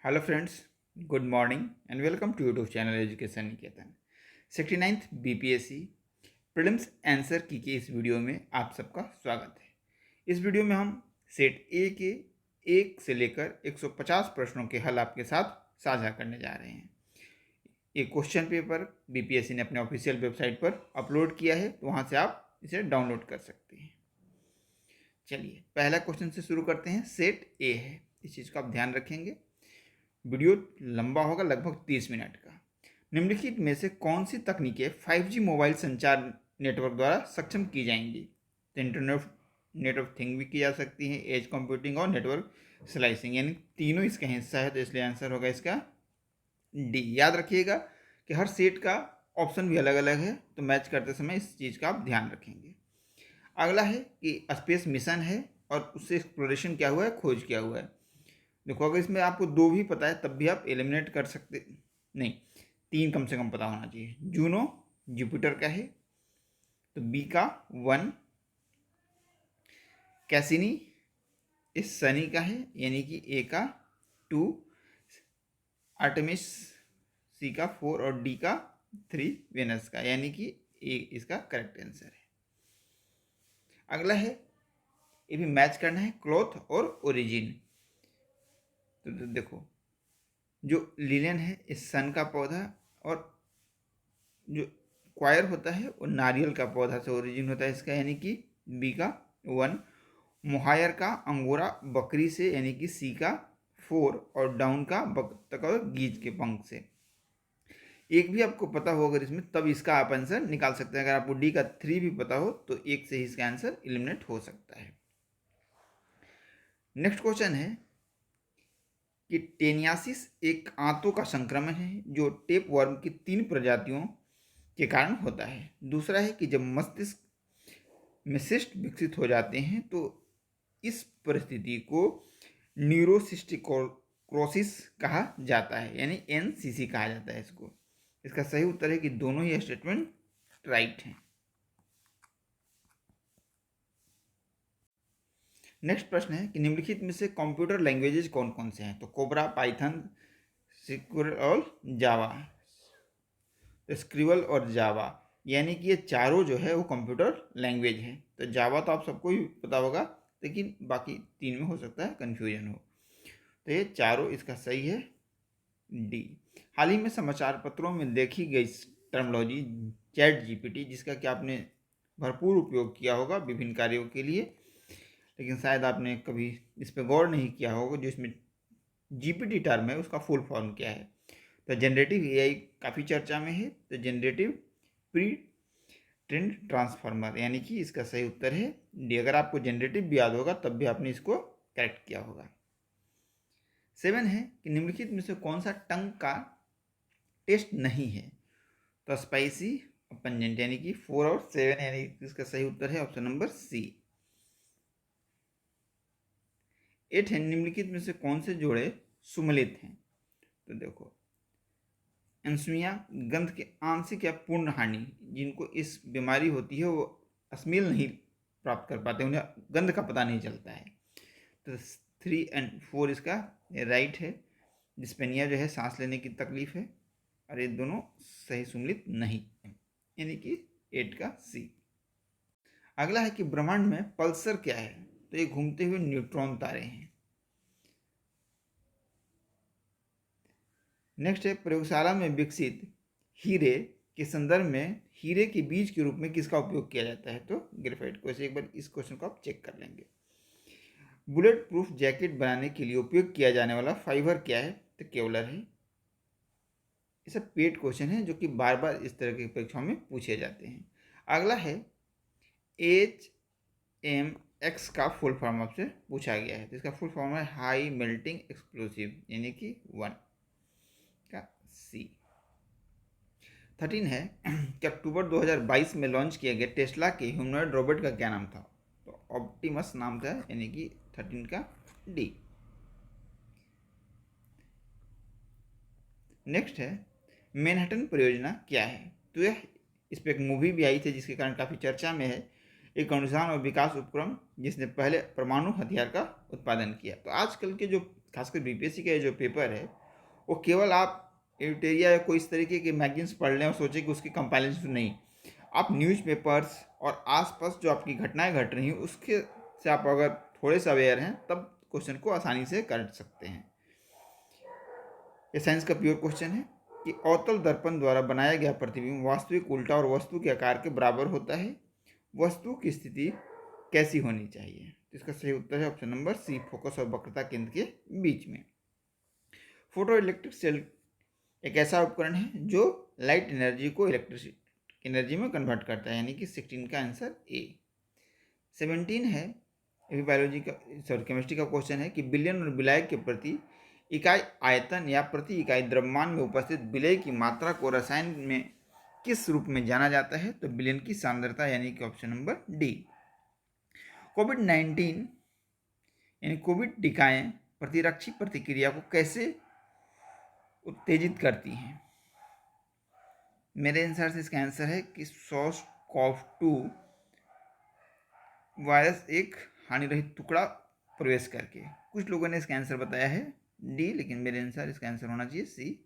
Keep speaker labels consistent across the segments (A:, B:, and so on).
A: Hello friends, good morning and welcome to YouTube channel education Niketan. 69th BPSC prelims answer key के इस video में आप सबका स्वागत है। इस वीडियो में हम सेट ए के 1 से लेकर 150 प्रश्नों के हल आपके साथ साझा करने जा रहे हैं। ये क्वेश्चन पेपर बीपीएससी ने अपने ऑफिशियल वेबसाइट पर अपलोड किया है, तो वहाँ से आप इसे डाउनलोड कर सकते हैं। चलिए पहला क्वेश्चन से शुरू करते हैं। सेट ए है, इस चीज़ का आप ध्यान रखेंगे। वीडियो लंबा होगा, लगभग 30 मिनट का। निम्नलिखित में से कौन सी तकनीकें 5G मोबाइल संचार नेटवर्क द्वारा सक्षम की जाएंगी? तो इंटरनेट ऑफ थिंग भी की जा सकती है, एज कंप्यूटिंग और नेटवर्क स्लाइसिंग, यानी तीनों इसका हिस्सा है, तो इसलिए आंसर होगा इसका डी। याद रखिएगा कि हर सेट का ऑप्शन भी अलग अलग है, तो मैच करते समय इस चीज़ का आप ध्यान रखेंगे। अगला है कि स्पेस मिशन है और उससे एक्सप्लोरेशन क्या हुआ है, खोज क्या हुआ है। देखो, अगर इसमें आपको दो भी पता है तब भी आप एलिमिनेट कर सकते, नहीं, तीन कम से कम पता होना चाहिए। जूनो जुपिटर का है, तो बी का 1। कैसिनी इस शनि का है, यानी कि ए का 2। आर्टेमिस सी का 4 और डी का 3 वेनस का, यानी कि ए इसका करेक्ट आंसर है। अगला है, ये भी मैच करना है, क्लॉथ और ओरिजिन। तो देखो, जो लिलेन है इस सन का पौधा, और जो क्वायर होता है वो नारियल का पौधा से ओरिजिन होता है इसका, यानी कि बी का 1। मोहायर का अंगोरा बकरी से, यानी कि सी का 4। और डाउन का बत्तख और गीज के पंख से। एक भी आपको पता हो अगर इसमें, तब इसका आप आंसर निकाल सकते हैं। अगर आपको डी का 3 भी पता हो तो एक से ही इसका आंसर एलिमिनेट हो सकता है। नेक्स्ट क्वेश्चन है कि टेनियासिस एक आंतों का संक्रमण है जो टेप वर्म की 3 प्रजातियों के कारण होता है। दूसरा है कि जब मस्तिष्क में सिस्ट विकसित हो जाते हैं तो इस परिस्थिति को न्यूरोसिस्टिकोसिस कहा जाता है, यानी एनसीसी कहा जाता है इसको। इसका सही उत्तर है कि दोनों ही स्टेटमेंट राइट हैं। नेक्स्ट प्रश्न है कि निम्नलिखित में से कंप्यूटर लैंग्वेजेज कौन कौन से हैं? तो कोबरा, पाइथन, सिक्योर और जावा। स्क्रिबल और जावा, यानी कि ये चारों जो है वो कंप्यूटर लैंग्वेज है। तो जावा तो आप सबको ही पता होगा, लेकिन बाकी तीन में हो सकता है कन्फ्यूजन हो। तो ये चारों इसका सही है, डी। हाल ही में समाचार पत्रों में देखी गई टर्मोलॉजी चैट जीपीटी, जिसका कि आपने भरपूर उपयोग किया होगा विभिन्न कार्यों के लिए, लेकिन शायद आपने कभी इस पर गौर नहीं किया होगा जो इसमें जीपीटी टर्म है उसका फुल फॉर्म क्या है। तो जनरेटिव एआई काफ़ी चर्चा में है, तो जनरेटिव प्री ट्रेंड ट्रांसफार्मर, यानी कि इसका सही उत्तर है डी। अगर आपको जनरेटिव भी याद होगा तब भी आपने इसको करेक्ट किया होगा। 7 है कि निम्नलिखित में से कौन सा टंग का टेस्ट नहीं है? तो स्पाइसी पंजेंट, यानी कि 4 और 7, यानी इसका सही उत्तर है ऑप्शन नंबर सी। 8 है, निम्नलिखित में से कौन से जोड़े सुमलित हैं? तो देखो, एंसुइया गंध के आंशिक या पूर्ण हानि, जिनको इस बीमारी होती है वो स्मेल नहीं प्राप्त कर पाते, उन्हें गंध का पता नहीं चलता है। तो 3 और 4 इसका राइट है। डिस्पेनिया जो है सांस लेने की तकलीफ है, और ये दोनों सही सुमलित नहीं है, यानी कि 8 का सी। अगला है कि ब्रह्मांड में पल्सर क्या है? तो ये घूमते हुए न्यूट्रॉन तारे हैं। नेक्स्ट है, प्रयोगशाला में विकसित हीरे के संदर्भ में हीरे के बीज के रूप में किसका उपयोग किया जाता है? तो ग्रेफाइट को। एक बार इस क्वेश्चन को आप चेक कर लेंगे। बुलेट प्रूफ जैकेट बनाने के लिए उपयोग किया जाने वाला फाइबर क्या है? तो केवलर है। ये सब पेड क्वेश्चन है जो कि बार बार इस तरह की परीक्षाओं में पूछे जाते हैं। अगला है HMX का फुल फॉर्म आपसे पूछा गया है, तो इसका फुल फॉर्म है हाई मेल्टिंग एक्सप्लोसिव, यानी कि 1 का सी। 13 है कि अक्टूबर 2022 में लॉन्च किया गया टेस्ला के ह्यूमनॉइड रोबोट का क्या नाम था? तो ऑप्टिमस नाम था, यानी कि 13 का डी। नेक्स्ट है, मैनहट्टन परियोजना क्या है? तो यह, इस पर एक मूवी भी आई थी जिसके कारण काफ़ी चर्चा में है। एक अनुसंधान और विकास उपक्रम जिसने पहले परमाणु हथियार का उत्पादन किया। तो आजकल के जो खासकर बीपीएससी का जो पेपर है वो केवल आप एडिटोरिया या कोई इस तरीके के मैगजीन्स पढ़ लें और सोचें कि उसकी कंपाइलेशन नहीं, आप न्यूज़पेपर्स और आसपास जो आपकी घटनाएं घट रही हैं उसके से आप अगर थोड़े से अवेयर हैं तब क्वेश्चन को आसानी से कर सकते हैं। ये साइंस का प्योर क्वेश्चन है कि अवतल दर्पण द्वारा बनाया गया प्रतिबिंब वास्तविक उल्टा और वस्तु के आकार के बराबर होता है, वस्तु की स्थिति कैसी होनी चाहिए? इसका सही उत्तर है ऑप्शन नंबर सी, फोकस और वक्रता केंद्र के बीच में। फोटो इलेक्ट्रिक सेल एक ऐसा उपकरण है जो लाइट एनर्जी को इलेक्ट्रिसिटी एनर्जी में कन्वर्ट करता है, यानी कि 16 का आंसर ए। 17 है, ये बायोलॉजी का सॉरी केमिस्ट्री का क्वेश्चन है कि विलयन और विलायक के प्रति इकाई आयतन या प्रति इकाई द्रव्यमान में उपस्थित विलय की मात्रा को रसायन में किस रूप में जाना जाता है? तो विलयन की सांद्रता, यानी कि ऑप्शन नंबर डी। कोविड-19 यानी कोविड टीकाएं प्रतिरक्षी प्रतिक्रिया को कैसे उत्तेजित करती हैं? मेरे आंसर से इसका आंसर है कि SARS-CoV-2 वायरस एक हानिरहित टुकड़ा प्रवेश करके। कुछ लोगों ने इसका आंसर बताया है डी, लेकिन मेरे अनुसार इसका आंसर होना चाहिए सी।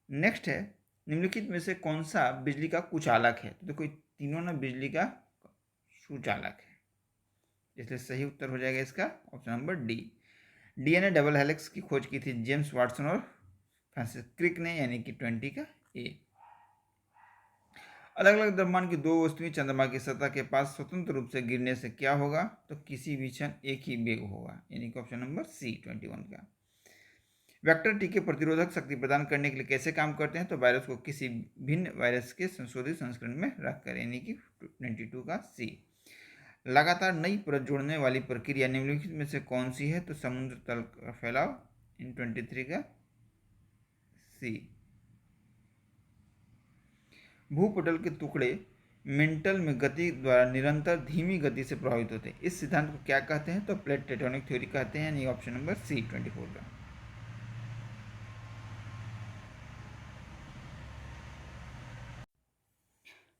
A: नेक्स्ट है, निम्नलिखित में से कौन सा बिजली का कुचालक है? तो देखो तीनों ना बिजली का सुचालक है, इसलिए सही उत्तर हो जाएगा इसका option number D. DNA double helix की खोज की थी जेम्स वाटसन और फ्रांसिस क्रिक ने, यानी कि 20 का ए। अलग अलग द्रव्यमान की दो वस्तुएं चंद्रमा की सतह के पास स्वतंत्र रूप से गिरने से क्या होगा? तो किसी भी क्षण एक ही वेग होगा, यानी कि ऑप्शन नंबर सी 21 का। वेक्टर टीके प्रतिरोधक शक्ति प्रदान करने के लिए कैसे काम करते हैं? तो वायरस को किसी भिन्न वायरस के संशोधित संस्करण में रखकर, यानी कि 22 का सी। लगातार नई परत जोड़ने वाली प्रक्रिया निम्नलिखित में से कौन सी है? तो समुद्र तल का फैलाव, इन 23 का सी। भूपटल के टुकड़े मेंटल में गति द्वारा निरंतर धीमी गति से प्रभावित होते हैं, इस सिद्धांत को क्या कहते हैं? तो प्लेट टेक्टोनिक थ्योरी कहते हैं, यानी ऑप्शन नंबर सी 24 का।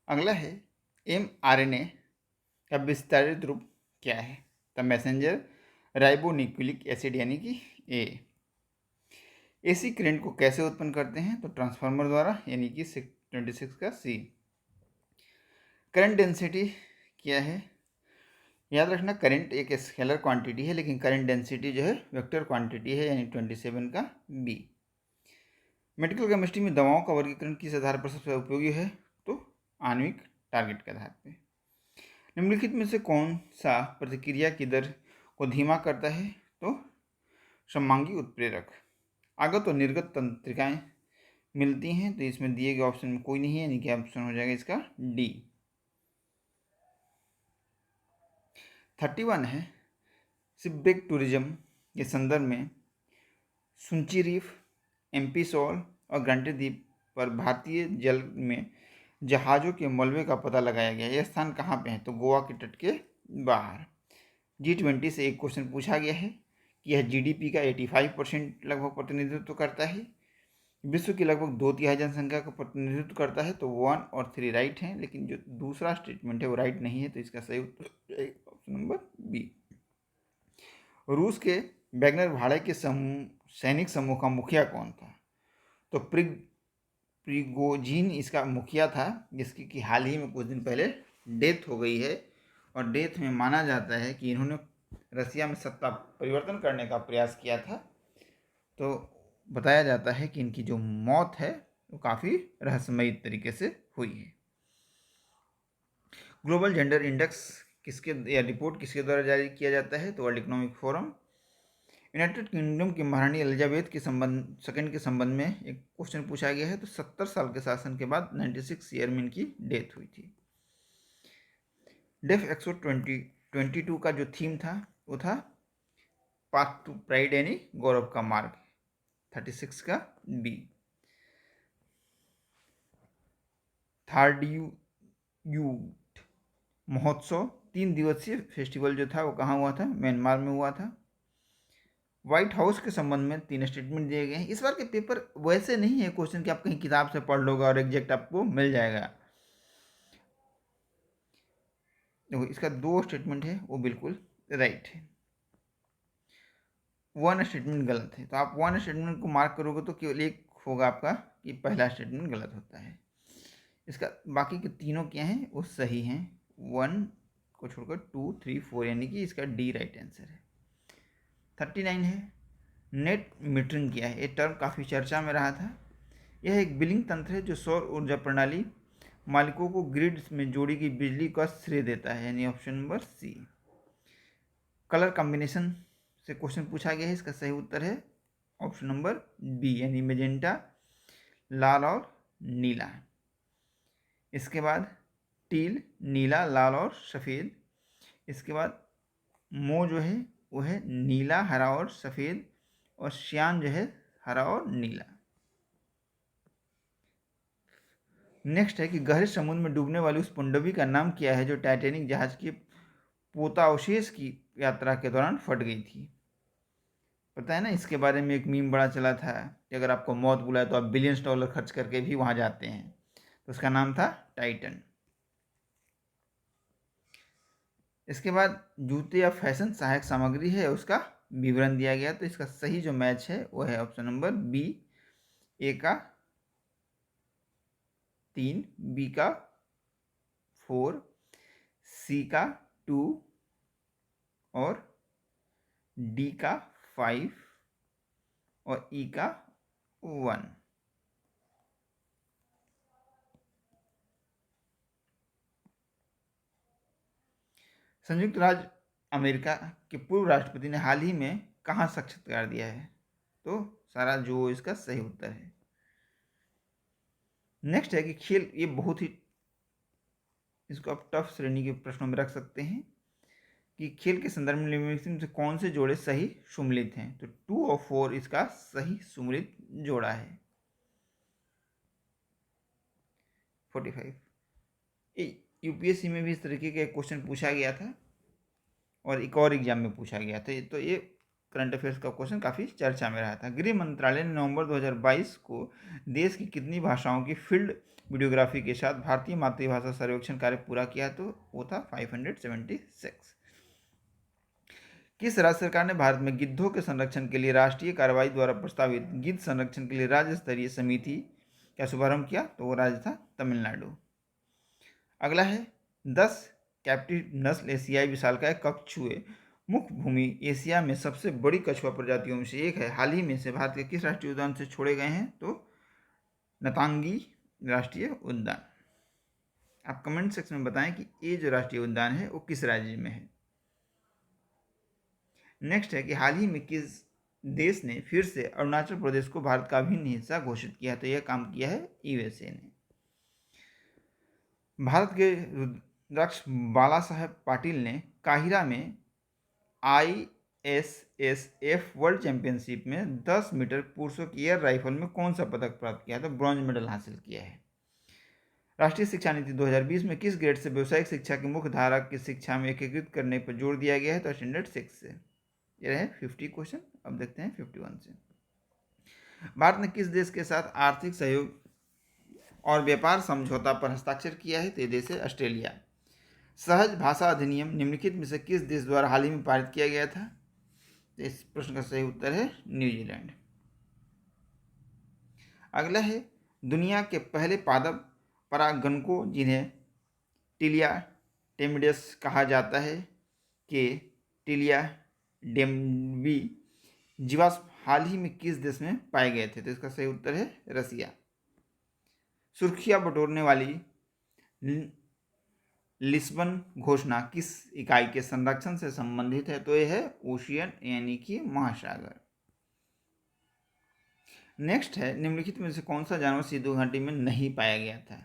A: अगला है mRNA का विस्तारित रूप क्या है? द मैसेंजर राइबोन्यूक्लिक एसिड, यानी कि ए। एसी करंट को कैसे उत्पन्न करते हैं? तो ट्रांसफार्मर द्वारा, यानी कि 26 का सी। करंट डेंसिटी क्या है? याद रखना करंट एक स्केलर क्वांटिटी है, लेकिन करंट डेंसिटी जो है वेक्टर क्वांटिटी है, यानी 27 का बी। मेडिकल केमिस्ट्री में दवाओं का वर्गीकरण किस आधार पर सबसे उपयोगी है? तो आणविक टारगेट के आधार पर। निम्नलिखित में से कौन सा प्रतिक्रिया की दर को धीमा करता है? तो सममांगी उत्प्रेरक। आगत और निर्गत तंत्रिकाएं मिलती हैं, तो इसमें दिए गए ऑप्शन में कोई नहीं है, यानी कि ऑप्शन हो जाएगा इसका डी। 31 है, शिपब्रेक टूरिज्म के संदर्भ में सुंची रीफ, एम्पी शॉल और ग्रांटे द्वीप पर भारतीय जल में जहाज़ों के मलबे का पता लगाया गया। यह स्थान कहाँ पे है? तो गोवा के तट के बाहर। G20 से एक क्वेश्चन पूछा गया है कि यह जीडीपी का 85% लगभग प्रतिनिधित्व करता है, विश्व की लगभग 2/3 जनसंख्या का प्रतिनिधित्व करता है। तो 1 और 3 राइट हैं, लेकिन जो दूसरा स्टेटमेंट है वो राइट नहीं है, तो इसका सही उत्तर ऑप्शन नंबर बी। रूस के वैगनर भाड़े के सैनिक समूह का मुखिया कौन था? तो प्रिगोजिन इसका मुखिया था, जिसकी कि हाल ही में कुछ दिन पहले डेथ हो गई है, और डेथ में माना जाता है कि इन्होंने रसिया में सत्ता परिवर्तन करने का प्रयास किया था। तो बताया जाता है कि इनकी जो मौत है वो काफ़ी रहस्यमयी तरीके से हुई है। ग्लोबल जेंडर इंडेक्स किसके या रिपोर्ट किसके द्वारा जारी किया जाता है? तो world economic forum. United kingdom की महारानी एलिजाबेथ के सेकंड के संबंध में एक क्वेश्चन पूछा गया है। तो 70 साल के शासन के बाद 96 ईयर में इनकी डेथ हुई थी। डेफ एक्सो 2022 का जो थीम था वो था पाथ टू प्राइड, यानी गौरव का मार्ग, 36 का बी। थर्ड यूथ महोत्सव 3 दिवसीय फेस्टिवल जो था वो कहाँ हुआ था? म्यांमार में हुआ था। व्हाइट हाउस के संबंध में 3 स्टेटमेंट दिए गए हैं। इस बार के पेपर वैसे नहीं है क्वेश्चन कि आप कहीं किताब से पढ़ लोगे और एग्जैक्ट आपको मिल जाएगा। देखो इसका 2 स्टेटमेंट है वो बिल्कुल राइट है। वन स्टेटमेंट गलत है, तो आप वन स्टेटमेंट को मार्क करोगे तो केवल एक होगा आपका कि पहला स्टेटमेंट गलत होता है। इसका बाकी के तीनों क्या हैं वो सही हैं, वन को छोड़कर 2, 3, 4, यानी कि इसका डी राइट आंसर है। 39 है, नेट मीटरिंग क्या है। ये टर्म काफ़ी चर्चा में रहा था। यह एक बिलिंग तंत्र है जो सौर ऊर्जा प्रणाली मालिकों को ग्रिड में जोड़ी गई बिजली का श्रेय देता है, यानी option number C. Colour combination से क्वेश्चन पूछा गया है, इसका सही उत्तर है ऑप्शन नंबर बी, यानी मेजेंटा, लाल और नीला। इसके बाद टील, नीला, लाल और सफ़ेद। इसके बाद मो जो है वो है नीला, हरा और सफ़ेद, और श्यान जो है हरा और नीला। नेक्स्ट है कि गहरे समुद्र में डूबने वाली उस पनडुब्बी का नाम क्या है जो टाइटैनिक जहाज के पोतावशेष की यात्रा के दौरान फट गई थी। पता है ना, इसके बारे में एक मीम बड़ा चला था कि अगर आपको मौत बुलाए तो आप बिलियंस डॉलर खर्च करके भी वहाँ जाते हैं, तो उसका नाम था टाइटन। इसके बाद जूते या फैशन सहायक सामग्री है उसका विवरण दिया गया, तो इसका सही जो मैच है वो है ऑप्शन नंबर बी, ए का 3, बी का 4, सी का 2 और डी का 5 और ई का 1। संयुक्त राज्य अमेरिका के पूर्व राष्ट्रपति ने हाल ही में कहाँ साक्षात्कार दिया है, तो सारा जो इसका सही उत्तर है। नेक्स्ट है कि खेल, ये बहुत ही इसको आप टफ श्रेणी के प्रश्नों में रख सकते हैं कि खेल के संदर्भ में निम्नलिखित से कौन से जोड़े सही सुमेलित हैं, तो 2 और 4 इसका सही सुमेलित जोड़ा है। 45 यूपीएससी में भी इस तरीके का क्वेश्चन पूछा गया था और एक और एग्जाम में पूछा गया था, तो ये करंट अफेयर्स का क्वेश्चन काफ़ी चर्चा में रहा था। गृह मंत्रालय ने नवंबर 2022 को देश की कितनी भाषाओं की फील्ड वीडियोग्राफी के साथ भारतीय मातृभाषा सर्वेक्षण कार्य पूरा किया, तो वो था 576। किस राज्य सरकार ने भारत में गिद्धों के संरक्षण के लिए राष्ट्रीय कार्रवाई द्वारा प्रस्तावित गिद्ध संरक्षण के लिए राज्य स्तरीय समिति का शुभारंभ किया, तो वो राज्य था तमिलनाडु। अगला है 10 कैप्टिव नस्ल एशियाई विशालकाय कछुए मुख्य भूमि एशिया में सबसे बड़ी कछुआ प्रजातियों में से एक है, हाल ही में से भारत के किस राष्ट्रीय उद्यान से छोड़े गए हैं, तो नतांगी राष्ट्रीय उद्यान। आप कमेंट सेक्शन में बताएं कि ये जो राष्ट्रीय उद्यान है वो किस राज्य में है। नेक्स्ट है कि हाल ही में किस देश ने फिर से अरुणाचल प्रदेश को भारत का अभिन्न हिस्सा घोषित किया, तो यह काम किया है यूएसए ने। भारत के रुद्राक्ष बाला साहेब पाटिल ने काहिरा में ISSF वर्ल्ड चैंपियनशिप में 10 मीटर पुरुषों की एयर राइफल में कौन सा पदक प्राप्त किया, तो ब्रॉन्ज मेडल हासिल किया है। राष्ट्रीय शिक्षा नीति 2020 में किस ग्रेड से व्यावसायिक शिक्षा की मुख्य धारा की शिक्षा में एकीकृत करने पर जोर दिया गया है, तो स्टैंडर्ड 6 से। ये रहे 50 क्वेश्चन। अब देखते हैं 51 से। भारत ने किस देश के साथ आर्थिक सहयोग और व्यापार समझौता पर हस्ताक्षर किया है, तो ये देश है ऑस्ट्रेलिया। सहज भाषा अधिनियम निम्नलिखित में से किस देश द्वारा हाल ही में पारित किया गया था, तो इस प्रश्न का सही उत्तर है न्यूजीलैंड। अगला है दुनिया के पहले पादप परागणकों जिन्हें टिलिया टेमिडस कहा जाता है के टिलिया डेम्बी जीवाश्म हाल ही में किस देश में पाए गए थे, तो इसका सही उत्तर है रसिया। सुर्खियां बटोरने वाली लिस्बन घोषणा किस इकाई के संरक्षण से संबंधित है, तो यह है ओशियन, यानी कि महासागर। नेक्स्ट है निम्नलिखित में से कौन सा जानवर सिंधु घाटी में नहीं पाया गया था।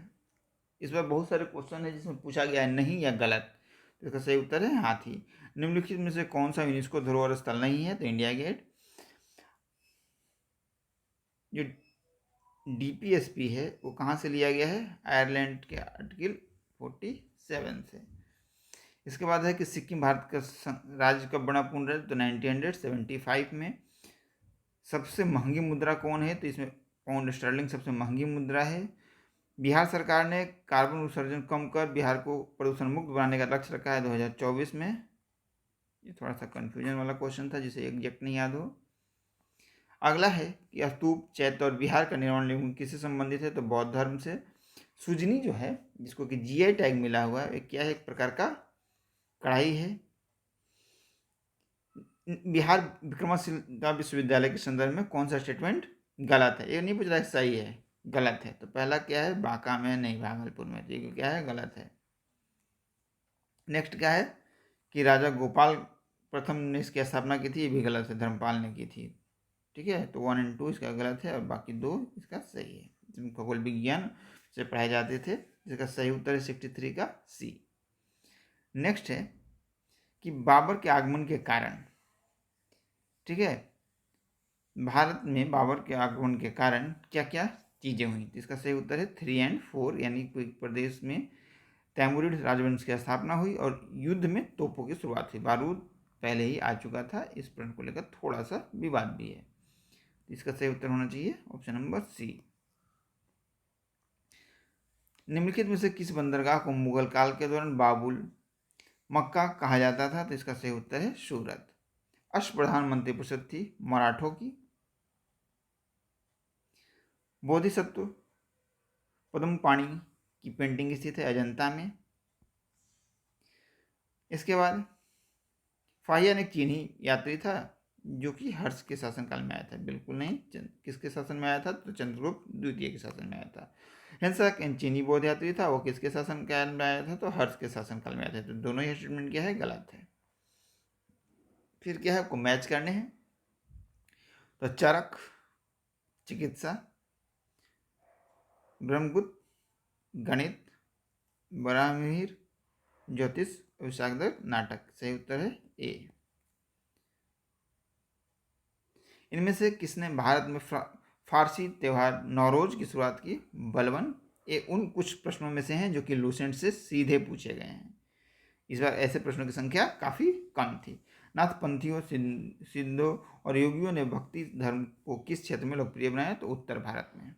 A: इस बार बहुत सारे क्वेश्चन है जिसमें पूछा गया है नहीं या गलत, तो इसका सही उत्तर है हाथी। निम्नलिखित में से कौन सा यूनेस्को धरोहर स्थल नहीं है, तो इंडिया गेट। जो DPSP है वो कहाँ से लिया गया है, आयरलैंड के आर्टिकल 47 से। इसके बाद है कि सिक्किम भारत का राज्य कब बना पूर्ण राज्य, तो 1975 में। सबसे महंगी मुद्रा कौन है, तो इसमें पाउंड स्टर्लिंग सबसे महंगी मुद्रा है। बिहार सरकार ने कार्बन उत्सर्जन कम कर बिहार को प्रदूषण मुक्त बनाने का लक्ष्य रखा है 2024 में। ये थोड़ा सा कन्फ्यूजन वाला क्वेश्चन था जिसे एग्जैक्ट नहीं याद हो। अगला है कि स्तूप, चैत्य और विहार का निर्माण निम्न किससे संबंधित है? तो बौद्ध धर्म से। सुजनी जो है, जिसको कि जीआई टैग मिला हुआ है, क्या है? एक प्रकार का कढ़ाई है। बिहार विक्रमशिला विश्वविद्यालय के संदर्भ में कौन सा स्टेटमेंट गलत है? ये नहीं पूछ रहा है सही है, गलत है। तो पहला क्या है? बांका में नहीं, भागलपुर में। तो ये क्या है? गलत है। नेक्स्ट क्या है कि राजा गोपाल प्रथम ने इसकी स्थापना की थी, ये भी गलत है, धर्मपाल ने की थी। ठीक है, तो 1 और 2 इसका गलत है और बाकी 2 इसका सही है। जिसमें खगोल विज्ञान से पढ़ाए जाते थे, जिसका सही उत्तर है 63 का सी। नेक्स्ट है कि बाबर के आगमन के कारण, ठीक है, भारत में बाबर के आगमन के कारण क्या क्या चीज़ें हुई? तो इसका सही उत्तर है 3 और 4, यानी कोई प्रदेश में तैमूरिड राजवंश की स्थापना हुई और युद्ध में तोपों की शुरुआत हुई। बारूद पहले ही आ चुका था, इस प्रश्न को लेकर थोड़ा सा विवाद भी है। इसका सही उत्तर होना चाहिए ऑप्शन नंबर सी। निम्नलिखित में से किस बंदरगाह को मुगल काल के दौरान बाबुल मक्का कहा जाता था? तो इसका सही उत्तर है सूरत। अष्टप्रधान मंत्रिपरिषद थी मराठों की। बोधिसत्व पद्मपाणि की पेंटिंग स्थित है अजंता में। इसके बाद फाहियान एक चीनी यात्री था जो कि हर्ष के शासनकाल में आया था। बिल्कुल नहीं, किसके शासन में आया था? तो चंद्रगुप्त द्वितीय के शासन में आया था। हिंसक चीनी बौद्ध यात्री था, वो किसके शासनकाल में आया था? तो हर्ष के शासनकाल में आया था। तो दोनों ही स्टेटमेंट क्या है? गलत है। फिर क्या है? आपको मैच करने हैं। तो चरक, चिकित्सा, ब्रह्मगुप्त, गणित, बराहमिहिर, ज्योतिष, विशाखदत्त, नाटक। सही उत्तर है ए। इनमें से किसने भारत में फारसी त्यौहार नौरोज की शुरुआत की? बलबन। ये उन कुछ प्रश्नों में से हैं जो कि लूसेंट से सीधे पूछे गए हैं। इस बार ऐसे प्रश्नों की संख्या काफ़ी कम थी। नाथपंथियों, सिद्धों और योगियों ने भक्ति धर्म को किस क्षेत्र में लोकप्रिय बनाया? तो उत्तर भारत में।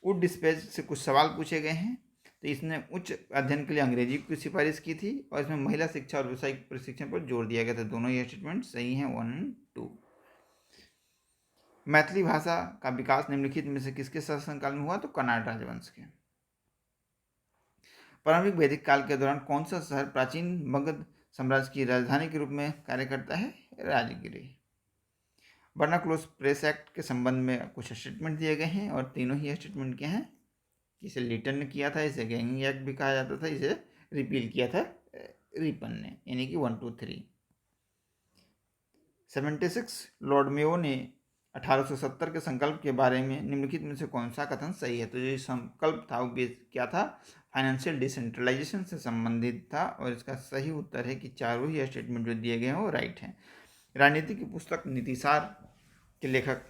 A: वुड डिस्पेच से कुछ सवाल पूछे गए हैं। तो इसने उच्च अध्ययन के लिए अंग्रेजी की सिफारिश की थी और इसमें महिला शिक्षा और व्यावसायिक प्रशिक्षण पर जोर दिया गया था। दोनों ये स्टेटमेंट सही हैं 1 और 2। मैथिली भाषा का विकास निम्नलिखित में से किसके शासनकाल में हुआ? तो कन्नड़ राजवंश के। प्रारंभिक वैदिक काल के दौरान कौन सा शहर प्राचीन मगध साम्राज्य की राजधानी के रूप में कार्य करता है? राजगिरी। वर्नाक्लोस प्रेस एक्ट के संबंध में कुछ स्टेटमेंट दिए गए हैं और तीनों ही स्टेटमेंट क्या हैं? इसे लिटन ने किया था, इसे गैंगिंग एक्ट भी कहा जाता था, इसे रिपील किया था रिपन ने, यानी कि 1, 2, 3। 76 लॉर्ड मेयो ने 1870 के संकल्प के बारे में निम्नलिखित में से कौन सा कथन सही है? तो जो संकल्प था वो क्या था? फाइनेंशियल डिसेंट्रलाइजेशन से संबंधित था और इसका सही उत्तर है कि चारों ही स्टेटमेंट जो दिए गए हैं वो राइट हैं। राजनीति की पुस्तक नीतिसार के लेखक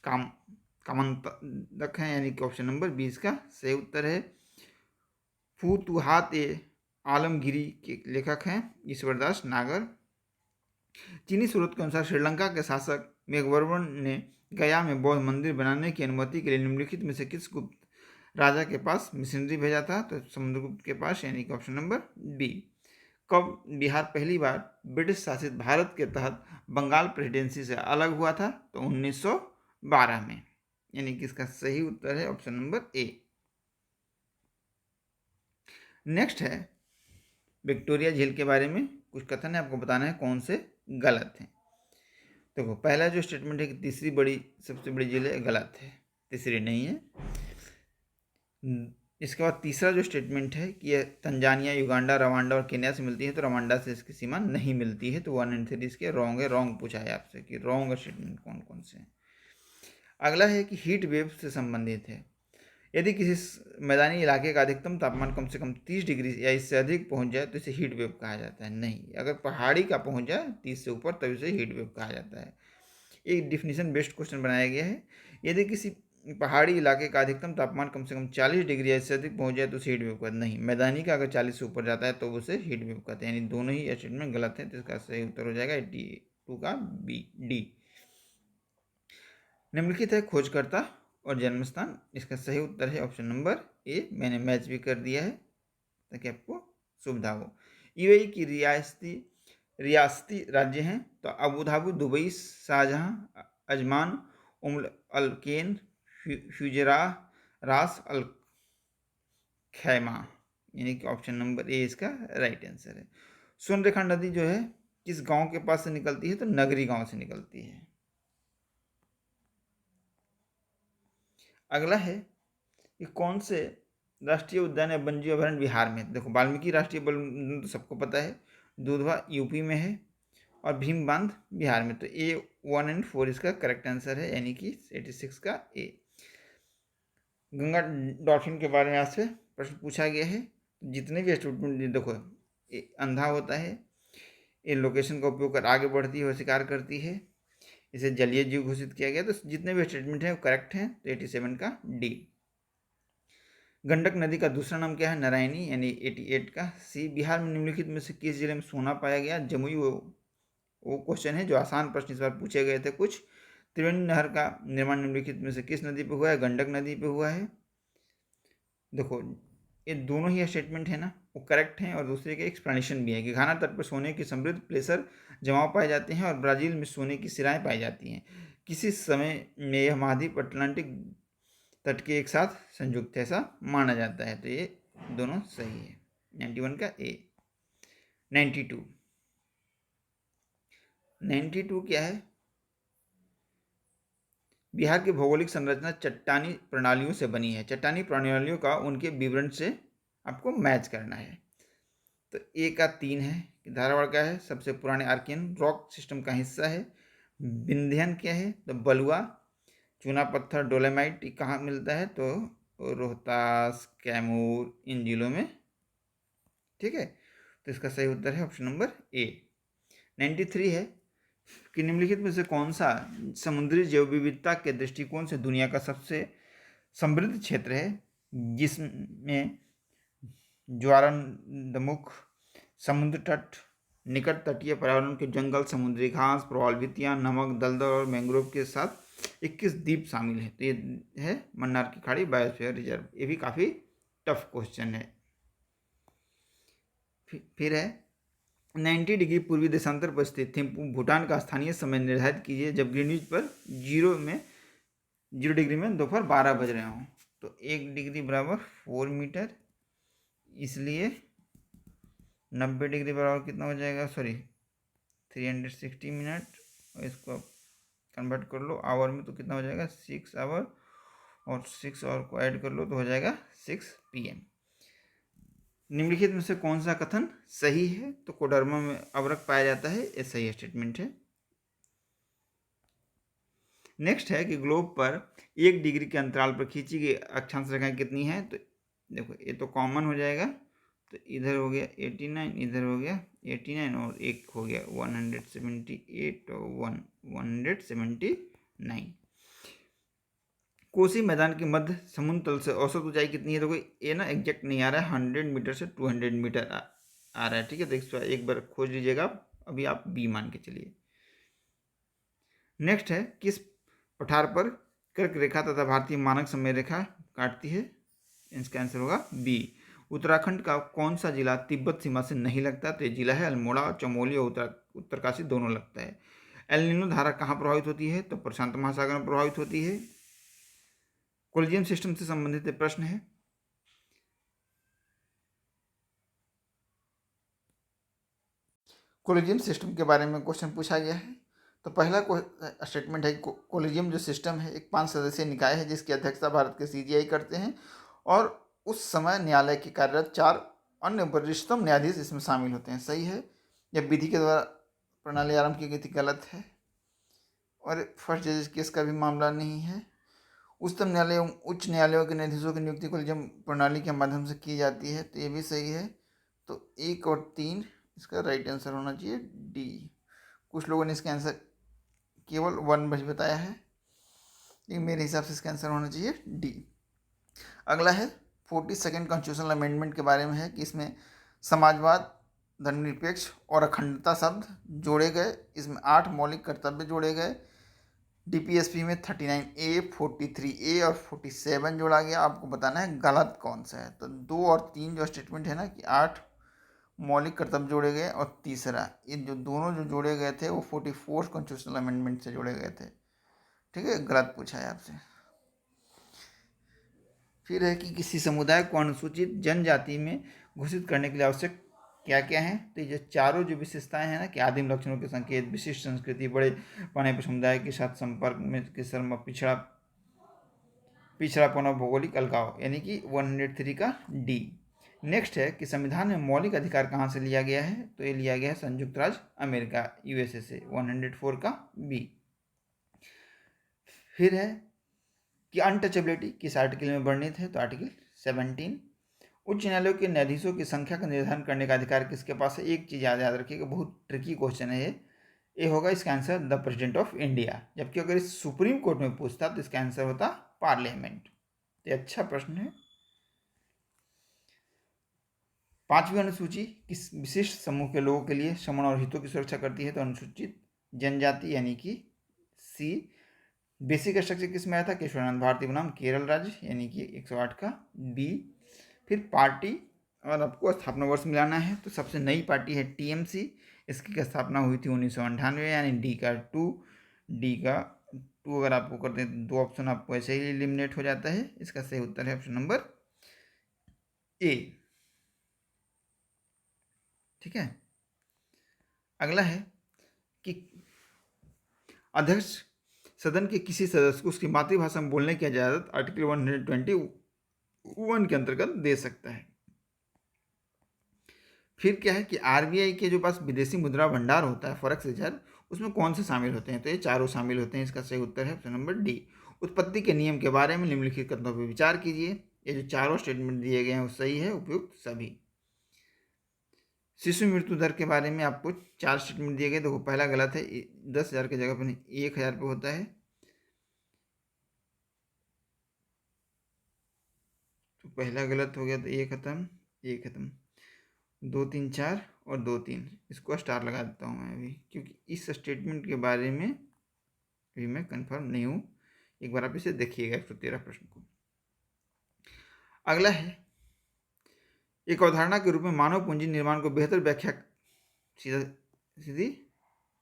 A: कामंतक हैं, यानी कि ऑप्शन नंबर 20 का सही उत्तर है। फुतुहात आलमगिरी के लेखक हैं ईश्वरदास नागर। चीनी स्रोत के अनुसार श्रीलंका के शासक मेघवर्मन ने गया में बौद्ध मंदिर बनाने की अनुमति के लिए निम्नलिखित में से किस गुप्त राजा के पास मिशनरी भेजा था? तो समुद्रगुप्त के पास, यानी कि ऑप्शन नंबर बी। कब बिहार पहली बार ब्रिटिश शासित भारत के तहत बंगाल प्रेसिडेंसी से अलग हुआ था? तो 1912 में, यानी कि इसका सही उत्तर है ऑप्शन नंबर ए। नेक्स्ट है विक्टोरिया झील के बारे में कुछ कथन है, आपको बताना है कौन से गलत हैं। देखो, पहला जो स्टेटमेंट है कि तीसरी बड़ी सबसे बड़ी झील है, गलत है, तीसरी नहीं है। इसके बाद तीसरा जो स्टेटमेंट है कि यह तंजानिया, युगांडा, रवांडा और केन्या से मिलती है, तो रवांडा से इसकी सीमा नहीं मिलती है। तो 1 और 3 इसके रॉन्ग है। रॉन्ग पूछा है आपसे कि रॉन्ग स्टेटमेंट कौन कौन से हैं। अगला है कि हीट वेव से संबंधित है। यदि किसी मैदानी इलाके का अधिकतम तापमान कम से कम 30 डिग्री या इससे अधिक पहुंच जाए तो इसे हीट वेव कहा जाता है। नहीं, अगर पहाड़ी का पहुंच जाए 30 से ऊपर तब इसे हीट वेव कहा जाता है। एक डिफिनीशन बेस्ड क्वेश्चन बनाया गया है। यदि किसी पहाड़ी इलाके का अधिकतम तापमान कम से कम 40 डिग्री या इससे अधिक पहुंच जाए तो उसे हीट वेव कहते हैं। नहीं, मैदानी का अगर 40 से ऊपर जाता है तो उसे हीट वेव कहते हैं। यानी दोनों ही स्टेटमेंट गलत है। तो इसका सही उत्तर हो जाएगा 82 का बी डी। निम्नलिखित है खोजकर्ता और जन्म स्थान। इसका सही उत्तर है ऑप्शन नंबर ए। मैंने मैच भी कर दिया है ताकि आपको सुविधा हो। यूएई की रियासती राज्य हैं तो अबू धाबी, दुबई, शाहजहां, अजमान, उम्ल अल्केन, फ्यूजेरा, रास अल खैमा, यानी कि ऑप्शन नंबर ए इसका राइट आंसर है। स्वर्णरेखा नदी जो है किस गांव के पास से निकलती है? तो नगरी गांव से निकलती है। अगला है कि कौन से राष्ट्रीय उद्यान या वन्यजीव अभयारण्य बिहार में? देखो वाल्मीकि राष्ट्रीय वन तो सबको पता है, दुधवा यूपी में है और भीम बांध बिहार में। तो ए 1 और 4 इसका करेक्ट आंसर है, यानी कि 86 का ए। गंगा डॉल्फिन के बारे में आपसे प्रश्न पूछा गया है। जितने भी स्टूडेंट देखो, अंधा होता है, ये लोकेशन का उपयोग कर आगे बढ़ती है और शिकार करती है, इसे जलीय जीव घोषित किया गया। तो जितने भी स्टेटमेंट हैं वो करेक्ट हैं, तो 87 का डी। गंडक नदी का दूसरा नाम क्या है? नारायणी, यानी 88 का सी। बिहार में निम्नलिखित में से किस जिले में सोना पाया गया? जमुई। वो क्वेश्चन है जो आसान प्रश्न इस बार पूछे गए थे कुछ। त्रिवेणी नहर का निर्माण निम्नलिखित में से किस नदी पर हुआ है? गंडक नदी पर हुआ है। देखो ये दोनों ही स्टेटमेंट है ना, वो करेक्ट हैं, और दूसरे के एक्सप्लेनेशन भी है कि घाना तट पर सोने की समृद्ध प्लेसर जमाव पाए जाते हैं और ब्राज़ील में सोने की सिराएं पाई जाती हैं। किसी समय में यह महाद्वीप अटलांटिक तट के एक साथ संयुक्त ऐसा माना जाता है। तो ये दोनों सही है। 91 का ए। 92 क्या है? बिहार की भौगोलिक संरचना चट्टानी प्रणालियों से बनी है। चट्टानी प्रणालियों का उनके विवरण से आपको मैच करना है। तो ए का 3 है। धारावाड़ क्या है? सबसे पुराने आर्कियन रॉक सिस्टम का हिस्सा है। विंध्यन क्या है? तो बलुआ, चूना पत्थर, डोलेमाइट कहाँ मिलता है? तो रोहतास, कैमूर, इन जिलों में। ठीक है, तो इसका सही उत्तर है ऑप्शन नंबर ए। 93 है कि निम्नलिखित में से कौन सा समुद्री जैव विविधता के दृष्टिकोण से दुनिया का सबसे समृद्ध क्षेत्र है, जिसमें ज्वारंदमुख, समुद्र तट, निकट तटीय पर्यावरण के जंगल, समुद्री घास, प्रवालभित्तियाँ, नमक, दलदल और मैंग्रोव के साथ 21 द्वीप शामिल है। तो ये है मन्नार की खाड़ी बायोस्फीयर रिजर्व। ये भी काफ़ी टफ क्वेश्चन है। फिर है 90 डिग्री पूर्वी देशांतर पर स्थित थिम्पू भूटान का स्थानीय समय निर्धारित कीजिए जब ग्रीनविच पर 0 डिग्री में दोपहर 12 बज रहे हों। तो 1 डिग्री बराबर 4 मीटर, इसलिए 90 डिग्री बराबर कितना हो जाएगा? सॉरी 360 मिनट, और इसको कन्वर्ट कर लो आवर में तो कितना हो जाएगा? 6 आवर, और 6 आवर को ऐड कर लो तो हो जाएगा 6 PM। निम्नलिखित में से कौन सा कथन सही है? तो कोडर्मा में अवरक पाया जाता है, ये सही स्टेटमेंट है। नेक्स्ट है कि ग्लोब पर 1 डिग्री के अंतराल पर खींची गई अक्षांश रेखाएं कितनी हैं? तो देखो ये तो कॉमन हो जाएगा, तो इधर हो गया 89, इधर हो गया 89, और एक हो गया 178 और 179। कोसी मैदान के मध्य समुद्र तल से औसत ऊंचाई कितनी है? तो कोई ये ना एग्जैक्ट नहीं आ रहा है, 100 मीटर से 200 मीटर आ रहा है। ठीक है, तो इसको एक बार खोज लीजिएगा, अभी आप बी मान के चलिए। नेक्स्ट है किस पठार पर कर्क रेखा तथा भारतीय मानक समय रेखा काटती है? इसका आंसर होगा बी। उत्तराखंड का कौन सा जिला तिब्बत सीमा से नहीं लगता? तो ये जिला है अल्मोड़ा, चमोली और उत्तरकाशी दोनों लगता है। एल नीनो धारा कहाँ प्रभावित होती है? तो प्रशांत महासागर में प्रभावित होती है। कोलिजियम सिस्टम से संबंधित प्रश्न है। कोलिजियम सिस्टम के बारे में क्वेश्चन पूछा गया है। तो पहला स्टेटमेंट है कोलिजियम जो सिस्टम है एक 5 सदस्यीय निकाय है जिसकी अध्यक्षता भारत के CGI करते हैं, और उस समय न्यायालय के कार्यरत 4 अन्य वरिष्ठतम न्यायाधीश इसमें शामिल होते हैं। सही है। जब विधि के द्वारा प्रणाली आरंभ की गई थी, गलत है। और फर्स्ट जजेस केस का भी मामला नहीं है। उच्चतम न्यायालय एवं उच्च न्यायालयों के न्यायाधीशों की नियुक्ति कोलिजियम प्रणाली के माध्यम से की जाती है, तो ये भी सही है। तो 1 और 3 इसका राइट आंसर होना चाहिए डी। कुछ लोगों ने इसका आंसर केवल 1 बच बताया है, लेकिन मेरे हिसाब से इसका आंसर होना चाहिए डी। अगला है 42nd कॉन्स्टिट्यूशनल अमेंडमेंट के बारे में है कि इसमें समाजवाद, धर्मनिरपेक्ष और अखंडता शब्द जोड़े गए। इसमें 8 मौलिक कर्तव्य जोड़े गए। DPSP में 39A, 43A और 47 जोड़ा गया। आपको बताना है गलत कौन सा है। तो 2 और 3 जो स्टेटमेंट है ना कि 8 मौलिक कर्तव्य जोड़े गए, और तीसरा ये जो दोनों जो जोड़े गए थे वो 44 कॉन्स्टिट्यूशनल अमेंडमेंट से जोड़े गए थे। ठीक है, गलत पूछा है आपसे। फिर है कि किसी समुदाय को अनुसूचित जनजाति में घोषित करने के लिए आवश्यक क्या क्या है। तो ये चारों जो विशेषताएं हैं ना, कि आदिम लक्षणों के संकेत, विशिष्ट संस्कृति, बड़े पैमाने पर समुदाय के साथ संपर्क में के शर्म, पिछड़ापन और भौगोलिक अलगाव, यानी कि 103 का डी। नेक्स्ट है कि संविधान में मौलिक अधिकार कहाँ से लिया गया है। तो ये लिया गया है संयुक्त राज्य अमेरिका, यूएसए से, 104 का बी। फिर है कि अनटचेबिलिटी किस आर्टिकल में वर्णित है। तो आर्टिकल 17। उच्च न्यायालयों के न्यायाधीशों की संख्या का निर्धारण करने का अधिकार किसके पास है। एक चीज़ याद रखिएगा, बहुत ट्रिकी क्वेश्चन है ये होगा इसका answer the president of India. जबकि अगर इस सुप्रीम कोर्ट में पूछता तो इसका आंसर होता पार्लियामेंट। ये अच्छा प्रश्न है। 5वीं अनुसूची किस विशिष्ट समूह के लोगों के लिए श्रमण और हितों की सुरक्षा करती है। तो अनुसूचित जनजाति, यानी कि सी। बेसिक स्ट्रक्चर किस में आया था। केशवानंद भारती बनाम केरल राज्य, यानी कि 108 का बी। फिर पार्टी और आपको स्थापना वर्ष मिलाना है, तो सबसे नई पार्टी है टीएमसी। इसकी स्थापना हुई थी 1998, यानी डी का 2। डी का 2 अगर आपको करते हैं तो 2 ऑप्शन आपको ऐसे ही एलिमिनेट हो जाता है। इसका सही उत्तर है ऑप्शन नंबर ए। ठीक है, अगला है कि अध्यक्ष सदन के किसी सदस्य को उसकी मातृभाषा में बोलने की इजाजत आर्टिकल 121 के अंतर्गत दे सकता है। फिर क्या है कि आरबीआई के जो पास विदेशी मुद्रा भंडार होता है, फॉरेक्स रिजर्व, उसमें कौन से शामिल होते हैं। तो ये चारों शामिल होते हैं। इसका सही उत्तर है ऑप्शन नंबर डी। उत्पत्ति के नियम के बारे में निम्नलिखित कथनों पर विचार कीजिए। ये जो चारों स्टेटमेंट दिए गए हैं वो सही है, उपयुक्त सभी। शिशु मृत्यु दर के बारे में आपको 4 स्टेटमेंट दिए गए। देखो, पहला गलत है, 10,000 की जगह पर 1,000 पे होता है। तो पहला गलत हो गया, तो ये खत्म, ये खत्म। 2 3 4 और 2 3, इसको स्टार लगा देता हूँ मैं अभी, क्योंकि इस स्टेटमेंट के बारे में अभी मैं कंफर्म नहीं हूँ। एक बार आप इसे देखिएगा 113 प्रश्न को। अगला है, एक अवधारणा के रूप में मानव पूंजी निर्माण को बेहतर व्याख्या, सीधी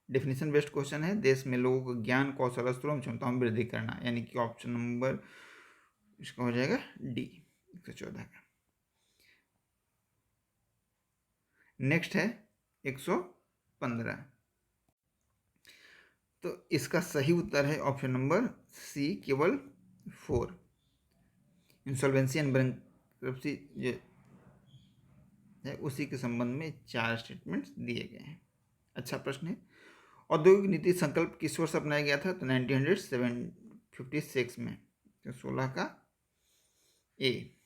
A: डेफिनेशन बेस्ड क्वेश्चन है। देश में लोगों को ज्ञान, कौशल, अवसरों और क्षमताओं में वृद्धि करना, यानी कि ऑप्शन नंबर इसका हो जाएगा डी, 114 का। नेक्स्ट है 115, तो इसका सही उत्तर है ऑप्शन नंबर सी, केवल 4। इंसॉल्वेंसी एंड बैंक्रप्सी जो है उसी के संबंध में 4 स्टेटमेंट्स दिए गए हैं। अच्छा प्रश्न है। औद्योगिक नीति संकल्प किस वर्ष अपनाया गया था। तो 1956 में, तो 16 का ए।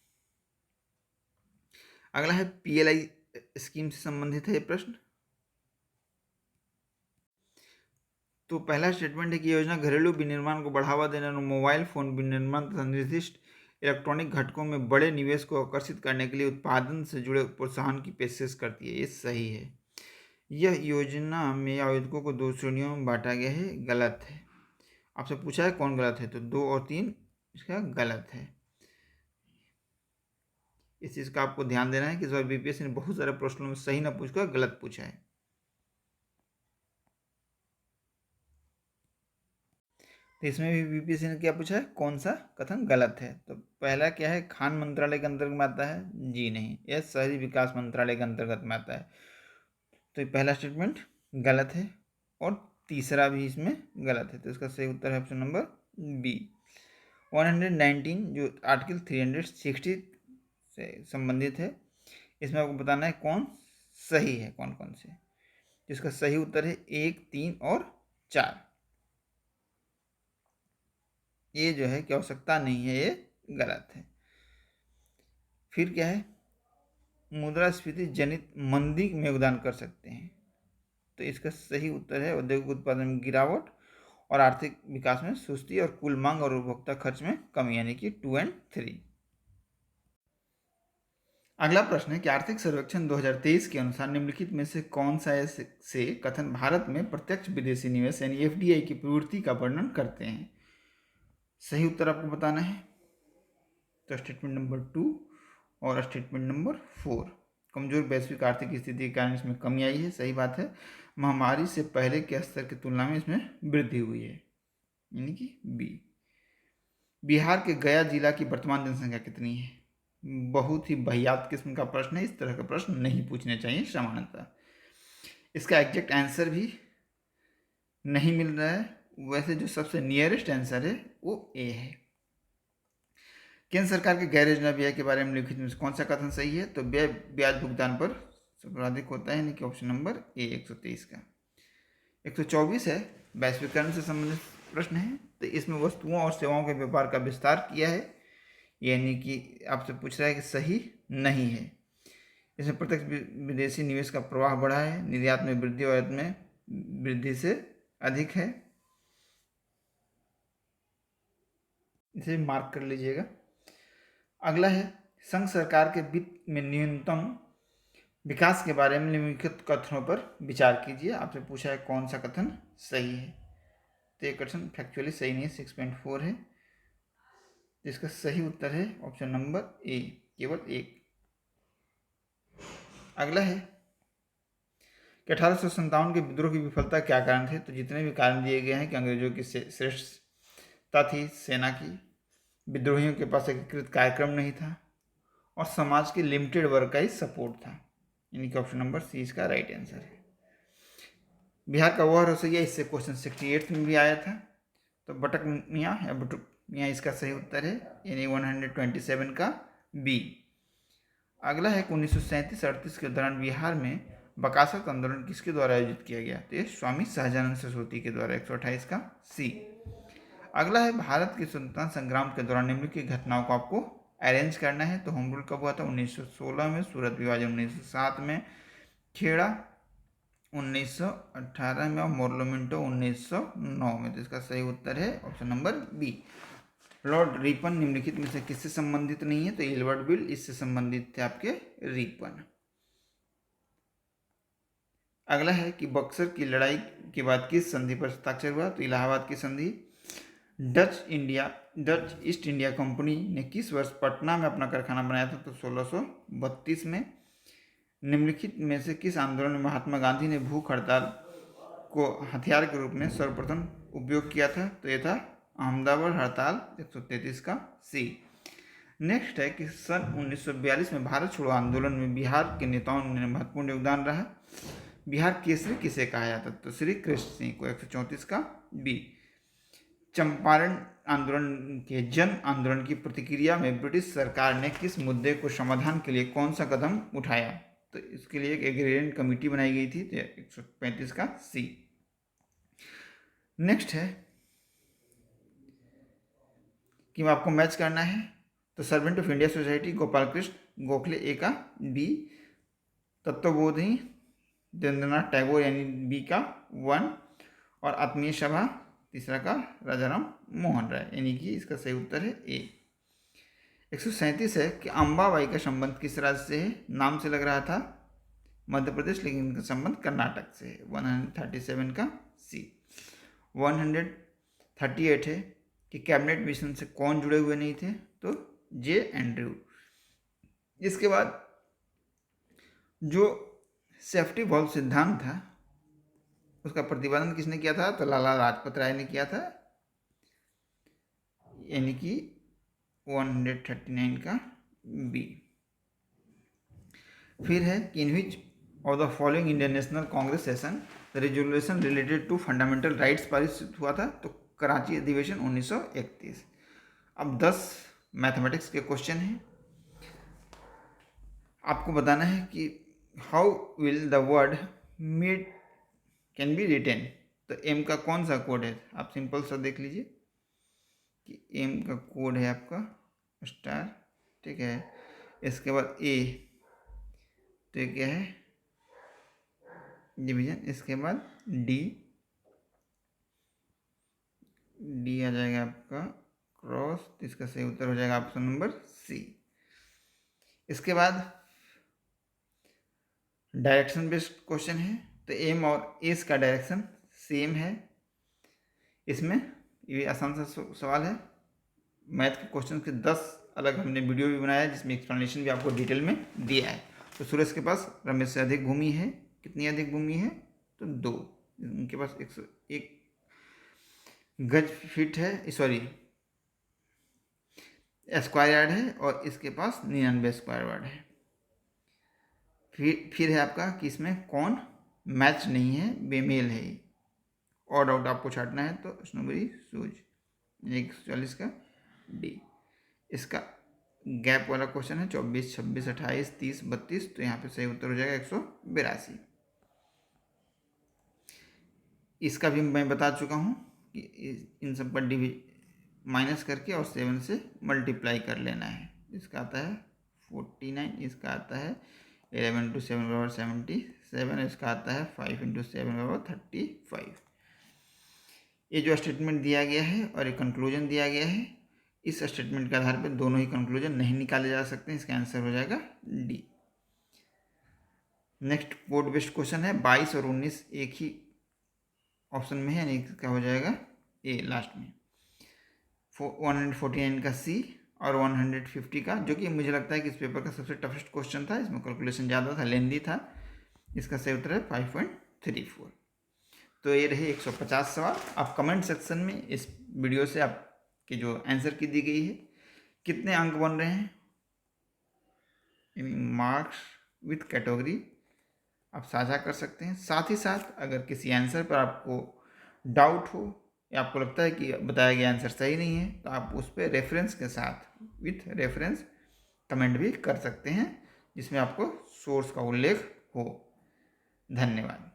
A: अगला है पीएलआई स्कीम से संबंधित है ये प्रश्न। तो पहला स्टेटमेंट है कि योजना घरेलू विनिर्माण को बढ़ावा देने और मोबाइल फोन विनिर्माण तथा निर्दिष्ट इलेक्ट्रॉनिक घटकों में बड़े निवेश को आकर्षित करने के लिए उत्पादन से जुड़े प्रोत्साहन की पेशकश करती है। ये सही है। यह योजना में आवेदकों को 2 श्रेणियों में बांटा गया है, गलत है। आपसे पूछा है कौन गलत है, तो 2 और 3 इसका गलत है। इस चीज़ का आपको ध्यान देना है कि इस बार बीपीएससी ने बहुत सारे प्रश्नों में सही ना पूछकर गलत पूछा है। तो इसमें भी बीपीएससी ने क्या पूछा है, कौन सा कथन गलत है। तो पहला क्या है, खान मंत्रालय के अंतर्गत में आता है, जी नहीं, यह शहरी विकास मंत्रालय के अंतर्गत में आता है। तो ये पहला स्टेटमेंट गलत है और तीसरा भी इसमें गलत है। तो इसका सही उत्तर है ऑप्शन नंबर बी। 119 जो आर्टिकल 360 से संबंधित है, इसमें आपको बताना है कौन सही है, कौन कौन से। जिसका सही उत्तर है 1, 3 और 4। ये जो है कि आवश्यकता नहीं है, ये गलत है। फिर क्या है, मुद्रास्फीति जनित मंदी में योगदान कर सकते हैं। तो इसका सही उत्तर है औद्योगिक उत्पादन में गिरावट और आर्थिक विकास में सुस्ती और कुल मांग और उपभोक्ता खर्च में कमी, यानी कि 2 और 3। अगला प्रश्न है कि आर्थिक सर्वेक्षण 2023 के अनुसार निम्नलिखित में से कौन सा से कथन भारत में प्रत्यक्ष विदेशी निवेश यानी एफडीआई की प्रवृत्ति का वर्णन करते हैं। सही उत्तर आपको बताना है। तो स्टेटमेंट नंबर 2 और स्टेटमेंट नंबर 4। कमजोर वैश्विक आर्थिक स्थिति के कारण इसमें कमी आई है, सही बात है। महामारी से पहले के स्तर की तुलना में इसमें वृद्धि हुई है। यानी कि बी। बिहार के गया जिला की वर्तमान जनसंख्या कितनी है? बहुत ही वाहियात किस्म का प्रश्न है, इस तरह का प्रश्न नहीं पूछने चाहिए सामान्यतः। इसका एग्जैक्ट आंसर भी नहीं मिल रहा है, वैसे जो सबसे नियरेस्ट आंसर है वो ए है। केंद्र सरकार के गैर योजना व्यय के बारे में लिखित में कौन सा कथन सही है? तो व्यय ब्याज भुगतान पर सर्वाधिक होता है, यानी कि ऑप्शन नंबर ए 123 का। 124 है, वैश्वीकरण से संबंधित प्रश्न है, तो इसमें वस्तुओं और सेवाओं के व्यापार का विस्तार किया है, यानी कि आपसे पूछ रहा है कि सही नहीं है। इसमें प्रत्यक्ष विदेशी निवेश का प्रवाह बढ़ा है, निर्यात में वृद्धि और आयात में वृद्धि से अधिक है, इसे मार्क कर लीजिएगा। अगला है, संघ सरकार के वित्त में न्यूनतम विकास के बारे में निम्नलिखित कथनों पर विचार कीजिए। आपसे पूछा है कौन सा कथन सही है, तो ये कथन फैक्चुअली सही नहीं है, 6.4 है। इसका सही उत्तर है ऑप्शन नंबर ए, केवल एक। अगला है कि 1857 के विद्रोह की विफलता क्या कारण थे? तो जितने भी कारण दिए गए हैं कि अंग्रेजों की श्रेष्ठता थी सेना की, विद्रोहियों के पास एकीकृत कार्यक्रम नहीं था, और समाज के लिमिटेड वर्ग का ही सपोर्ट था, यानी कि ऑप्शन नंबर सी इसका राइट आंसर है। बिहार का वह रसोईया, इससे क्वेश्चन 68 में भी आया था, तो बटक मियाँ या बटुक मियाँ इसका सही उत्तर है, यानी 127 का बी। अगला है 1937-38 के दौरान बिहार में बकासत आंदोलन किसके द्वारा आयोजित किया गया? तो ये स्वामी सहजानंद सरस्वती के द्वारा, 128 का सी। अगला है भारत के स्वतंत्रता संग्राम के दौरान निम्नलिखित घटनाओं को आपको अरेंज करना है। तो होम रूल कब हुआ था? 1916 में, सूरत विभाजन 1907 में, खेड़ा 1918 में और मोर्लोमेंटो 1909 में। तो इसका सही उत्तर है option number B. Lord Ripon निम्नलिखित में से किससे संबंधित नहीं है? तो एल्बर्ट बिल इससे संबंधित थे आपके रिपन। अगला है कि बक्सर की लड़ाई के बाद किस संधि पर हस्ताक्षर हुआ? तो इलाहाबाद की संधि। डच ईस्ट इंडिया कंपनी ने किस वर्ष पटना में अपना कारखाना बनाया था? तो 1632 में। निम्नलिखित में से किस आंदोलन में महात्मा गांधी ने भूख हड़ताल को हथियार के रूप में सर्वप्रथम उपयोग किया था? तो यह था अहमदाबाद हड़ताल, 133 का सी। नेक्स्ट है कि सन 1942 में भारत छोड़ो आंदोलन में बिहार के नेताओं ने महत्वपूर्ण योगदान रहा। बिहार केसरी किसे कहा जाता? तो श्री कृष्ण सिंह को, 134 का बी। चंपारण आंदोलन के जन आंदोलन की प्रतिक्रिया में ब्रिटिश सरकार ने किस मुद्दे को समाधान के लिए कौन सा कदम उठाया? तो इसके लिए एक एग्रेरियन कमेटी बनाई गई थी, तो 135 का सी। नेक्स्ट है कि आपको मैच करना है, तो Servant of India Society Gopal Krishna Gokhale A का बी, तत्वबोधि देवेंद्रनाथ टैगोर यानी बी का 1, और आत्मीय सभा तीसरा का राजाराम मोहन राय, यानी कि इसका सही उत्तर है ए। 137 है कि अंबाबाई का संबंध किस राज्य से है? नाम से लग रहा था मध्य प्रदेश, लेकिन इनका संबंध कर्नाटक से है, 137 का सी। 138 है कि कैबिनेट मिशन से कौन जुड़े हुए नहीं थे? तो जे एंड्रयू। इसके बाद जो सेफ्टी वॉल्व सिद्धांत था उसका प्रतिपादन किसने किया था? तो लाला लाजपत राय ने किया था, यानी कि 139 का बी। फिर है कि in which of the following Indian National Congress session the resolution related to fundamental rights पारित हुआ था? तो कराची अधिवेशन 1931। अब 10 मैथमेटिक्स के क्वेश्चन हैं, आपको बताना है कि how will the word meet can be written. तो एम का कौन सा कोड है? आप सिंपल सा देख लीजिए कि एम का कोड है आपका स्टार, ठीक है। इसके बाद ए, तो ये क्या है? डिवीजन। इसके बाद डी आ जाएगा आपका क्रॉस, तो इसका सही उत्तर हो जाएगा ऑप्शन नंबर सी। इसके बाद डायरेक्शन बेस्ड क्वेश्चन है, तो एम और एस का डायरेक्शन सेम है। इसमें ये आसान सा सवाल है। मैथ के क्वेश्चन के 10 अलग हमने वीडियो भी बनाया है, जिसमें एक्सप्लेनेशन भी आपको डिटेल में दिया है। तो सूरज के पास रमेश से अधिक भूमि है, कितनी अधिक भूमि है? तो 2। उनके पास 101 गज फीट है, सॉरी स्क्वायर यार्ड है, और इसके पास 99 स्क्वायर यार्ड है। फिर है आपका कि इसमें कौन मैच नहीं है, बेमेल है। और डाउट आपको छाटना है तो स्नोबरी शूज 140 का डी। इसका गैप वाला क्वेश्चन है 24, 26, 28, 30, 32, तो यहाँ पे सही उत्तर हो जाएगा 182। इसका भी मैं बता चुका हूँ कि इन सब पर माइनस करके और 7 से मल्टीप्लाई कर लेना है। इसका आता है 49, इसका आता है 11 × 7 बराबर 77, इसका आता है 5 × 7 बराबर 35। ये जो स्टेटमेंट दिया गया है और एक कंक्लूजन दिया गया है, इस स्टेटमेंट के आधार पर दोनों ही कंक्लूजन नहीं निकाले जा सकते हैं। इसका आंसर हो जाएगा D. Next board based question है, 22 और 19 एक ही ऑप्शन में है, यानी क्या हो जाएगा ए लास्ट में। 149 का सी और 150 का, जो कि मुझे लगता है कि इस पेपर का सबसे टफेस्ट क्वेश्चन था। इसमें कैलकुलेशन ज़्यादा था, लेंदी था। इसका सही उत्तर है 5.34। तो ये रहे 150 सवाल। आप कमेंट सेक्शन में इस वीडियो से आपकी जो आंसर की दी गई है कितने अंक बन रहे हैं, मार्क्स विथ कैटेगरी आप साझा कर सकते हैं। साथ ही साथ अगर किसी आंसर पर आपको डाउट हो या आपको लगता है कि बताया गया आंसर सही नहीं है, तो आप उस पर रेफरेंस के साथ विथ रेफरेंस कमेंट भी कर सकते हैं, जिसमें आपको सोर्स का उल्लेख हो। धन्यवाद।